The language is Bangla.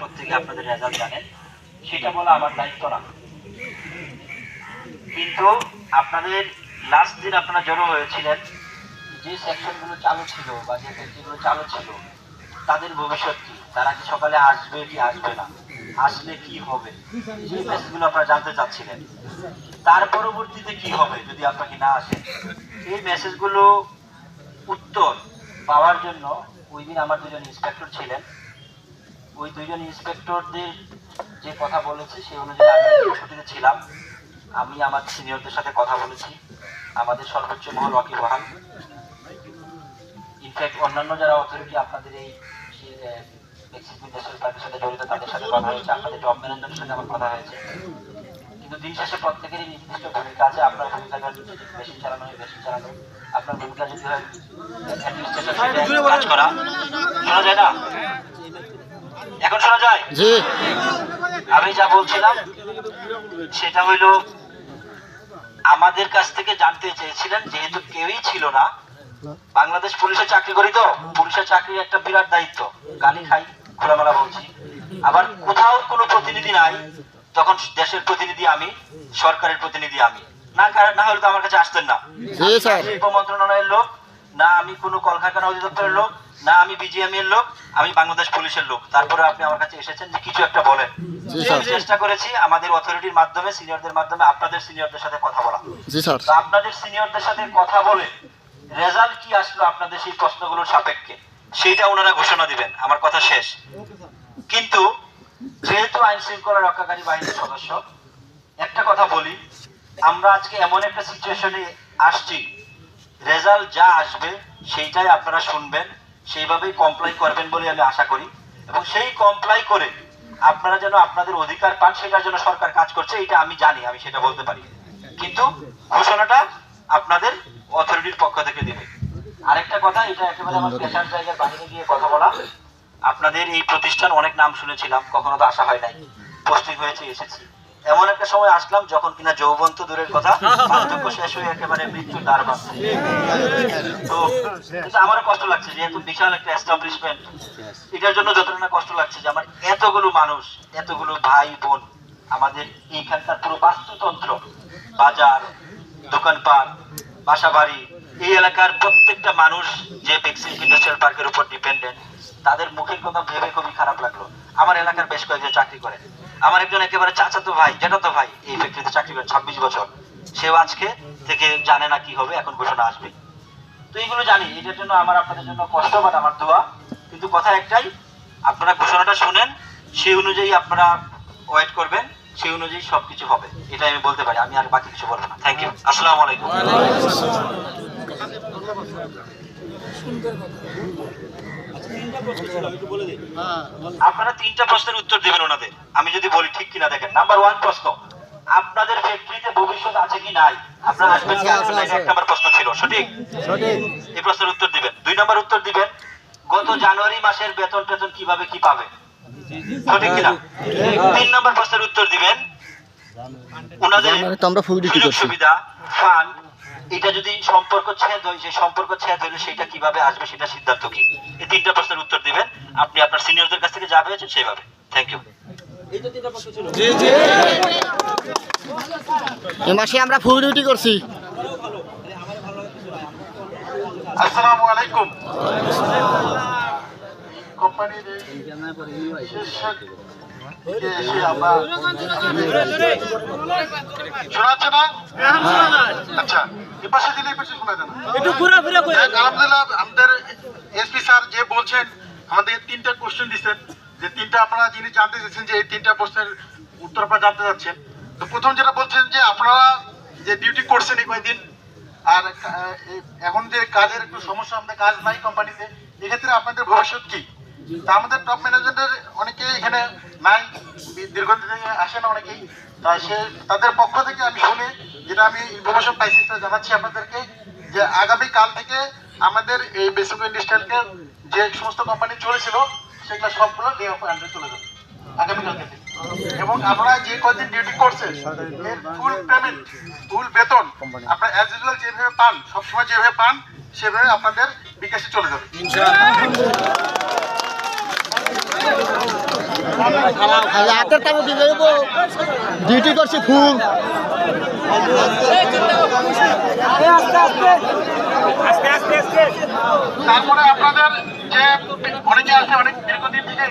প্রত্যেকে আপনাদের রেজাল্ট জানেন, সেটা বলা আমার দায়িত্ব না। কিন্তু আপনাদের লাস্ট দিন আপনারা জড়ো হয়েছিলেন, যে সেকশনগুলো চালু ছিল বা যে ব্যক্তিগুলো চালু ছিল তাদের ভবিষ্যৎ কি, তারা কি সকালে আসবে কি আসবে না, আসলে কি হবে, এই মেসেজগুলো আপনারা জানতে চাচ্ছিলেন। তার পরবর্তীতে কি হবে যদি আপনাকে না আসে, এই মেসেজগুলো উত্তর পাওয়ার জন্য ওই দিন আমার দুজন ইন্সপেক্টর ছিলেন। ওই দুজন ইন্সপেক্টরদের যে কথা বলেছে সেই অনুযায়ী আমি ছুটিতে ছিলাম। আমি আমার সিনিয়রদের সাথে কথা বলেছি, আমাদের সর্বোচ্চ মহল ওয়াকিবহাল, ইনফ্যাক্ট অন্যান্য যারা অথরিটি আপনাদের এই তাদের সাথে জড়িত তাদের সাথে কথা হয়েছে, আপনাদের জব ম্যানেজারের সাথে আমার কথা হয়েছে। কিন্তু দিন শেষে প্রত্যেকেরই নির্দিষ্ট ভূমিকা আছে। আপনার ভূমিকা বেশি চালানো হয় বেশি চালানো, আপনার ভূমিকা যদি হয় কাজ করা। শোনা যায় না? এখন শোনা যায়? আমি যা বলছিলাম সেটা হইল, আমাদের কাছ থেকে জানতে চেয়েছিলেন, যেহেতু কেউই ছিল না, বাংলাদেশ পুলিশে চাকরি করি তো, পুলিশের চাকরির একটা বিরাট দায়িত্ব, গালি খাই খোলামেলা বলছি। আবার কোথাও কোনো প্রতিনিধি নাই, তখন দেশের প্রতিনিধি আমি, সরকারের প্রতিনিধি আমি, না হলে তো আমার কাছে আসতেন না। শিল্প মন্ত্রণালয়ের লোক না, আমি কোনো কলকারখানা অধিদপ্তরের লোক না, আমি বিজিএমই এর লোক, আমি বাংলাদেশ পুলিশের লোক। তারপরে আপনি আমার কাছে এসেছেন যে কিছু একটা বলেন। চেষ্টা করেছি আমাদের অথরিটির মাধ্যমে, সিনিয়রদের মাধ্যমে আপনাদের সিনিয়রদের সাথে কথা বলা। আপনাদের সিনিয়রদের সাথে কথা বলে রেজাল্ট কি আসলো আপনাদের সেই প্রশ্নগুলোর সাপেক্ষে সেইটা ওনারা ঘোষণা দিবেন। আমার কথা শেষ। কিন্তু যেহেতু আইন শৃঙ্খলা রক্ষাকারী বাহিনীর সদস্য, একটা কথা বলি, আমরা আজকে এমন একটা সিচুয়েশনে আসছি, রেজাল্ট যা আসবে সেইটাই আপনারা শুনবেন, সেইভাবেই কমপ্লাই করবেন বলে আমি আশা করি। এবং সেই কমপ্লাই করে আপনারা যেন আপনাদের অধিকার পান, সেটার জন্য সরকার কাজ করছে, এটা আমি জানি, আমি সেটা বলতে পারি। কিন্তু ঘোষণাটা আপনাদের অথরিটির পক্ষ থেকে দেবে। আরেকটা কথা, এটা একেবারে আমার পেশার জায়গার বাইরে গিয়ে কথা বলা। আপনাদের এই প্রতিষ্ঠান অনেক নাম শুনেছিলাম, কখনো তো আসা হয় নাই, পোস্টিং হয়েছে এসেছি। এমন একটা সময় আসলাম যখন কিনা যৌবন তো দূরের কথা, বার্ধক্য শেষ হয়ে একেবারে মৃত্যুর দ্বার প্রান্তে। তো কিন্তু আমারও কষ্ট লাগছে, যেহেতু বিশাল একটা এস্টাবলিশমেন্ট, এটার জন্য যতটা না কষ্ট লাগছে যে আমার এতগুলো মানুষ, এতগুলো ভাই বোন, আমাদের এইখানকার পুরো বাস্তুতন্ত্র, বাজার, দোকানপাট, বাসা বাড়ি, এই এলাকার প্রত্যেকটা মানুষ যে বেক্সিম ইন্ডাস্ট্রিয়াল পার্কের উপর ডিপেন্ডেন্ট, তাদের মুখের কথা ভেবে খুবই খারাপ লাগলো। আমার এলাকার বেশ কয়েকজন চাকরি করে, আমার একজন একেবারে চাচাতো ভাই, জ্যাঠাতো ভাই এই ফ্যাক্টরিতে চাকরি করে 26 বছর, সেও আজকে থেকে জানে না কি হবে, এখন ঘোষণা আসবে। তো এইগুলো জানি, এটার জন্য আমার আপনাদের জন্য কষ্ট, বাট আমার দোয়া। কিন্তু কথা একটাই, আপনারা ঘোষণাটা শুনেন, সেই অনুযায়ী আপনারা ওয়েট করবেন, সেই অনুযায়ী সবকিছু হবে, এটা আমি বলতে পারি। আমি আর বাকি কিছু বলবো না। Thank you. আসসালামু আলাইকুম। আপনারা 3টা প্রশ্নের উত্তর দিবেন ওনাদের, আমি যদি বলি ঠিক কিনা দেখেন। নাম্বার 1 প্রশ্ন, আপনাদের ফ্যাক্টরিতে ভবিষ্যৎ আছে কি নাই, আপনারা আসবেন কি আসবেন না, এটা 1 নম্বর প্রশ্ন ছিল, সঠিক? এই প্রশ্নের উত্তর দিবেন। 2 নম্বর উত্তর দিবেন, গত জানুয়ারি মাসের বেতন টেতন কিভাবে কি পাবে, সঠিক কিনা? 3 নম্বর প্রশ্নের উত্তর দিবেন, ওনাদের সুযোগ সুবিধা, ফান্ড, এটা যদি সম্পর্ক ছেদ হয়, সেই সম্পর্ক ছেদ হলে সেটা কিভাবে আসবে, সেটা সিদ্ধান্ত কি? এই 3টা প্রশ্নের উত্তর দিবেন। আপনি আপনার সিনিয়রদের কাছ থেকে যা পেয়েছেন সেইভাবে। Thank you. এই মাসে আমরা ফুল ডিউটি করছি। আসসালামু আলাইকুম। কোম্পানির শোনাচ্ছে না? আচ্ছা, এ পাশে দিলে এই পাশে শোনা যায় না। আলহামদুলিল্লাহ, আমাদের এসপি স্যার যে বলছেন, আমাদের 3টা কোশ্চেন দিচ্ছেন, যে 3টা আপনারা যিনি জানতে চাচ্ছেন, যে এই 3টা প্রশ্নের উত্তর আপনারা জানতে চাচ্ছেন। তো প্রথম যেটা বলছেন যে আপনারা যে ডিউটি করছেন এই কয়েকদিন, আর এখন যে কাজের একটু সমস্যা, আমাদের কাজ নাই কোম্পানিতে, এক্ষেত্রে আপনাদের ভবিষ্যৎ কি? তা আমাদের টপ ম্যানেজমেন্টের অনেকেই এখানে নাই, দীর্ঘদিন থেকে আসে না অনেকেই, তাই তাদের পক্ষ থেকে আমি শুনে যেটা আমি ইনফরমেশন পাইছি সেটা জানাচ্ছি আপনাদেরকে, যে আগামীকাল থেকে আমাদের এই বেসিক ইন্ডাস্ট্রিয়ালকে যে সমস্ত কোম্পানি চলেছিল সেগুলো সবগুলো ডে অফ আন্ডারে চলে যাবে আগামীকাল থেকে। এবং আপনারা যে কদিন ডিউটি করছেন এর ফুল পেমেন্ট, ফুল বেতন আপনারা অ্যাজ ইউজুয়াল যেভাবে পান, সবসময় যেভাবে পান সেভাবে আপনাদের বিকাশে চলে যাবে। হাতের কামে দিয়ে দেবো ডিউটি করছি ফুল তারপরে আপনাদের যে অনেকে আছে অনেক দীর্ঘদিন থেকে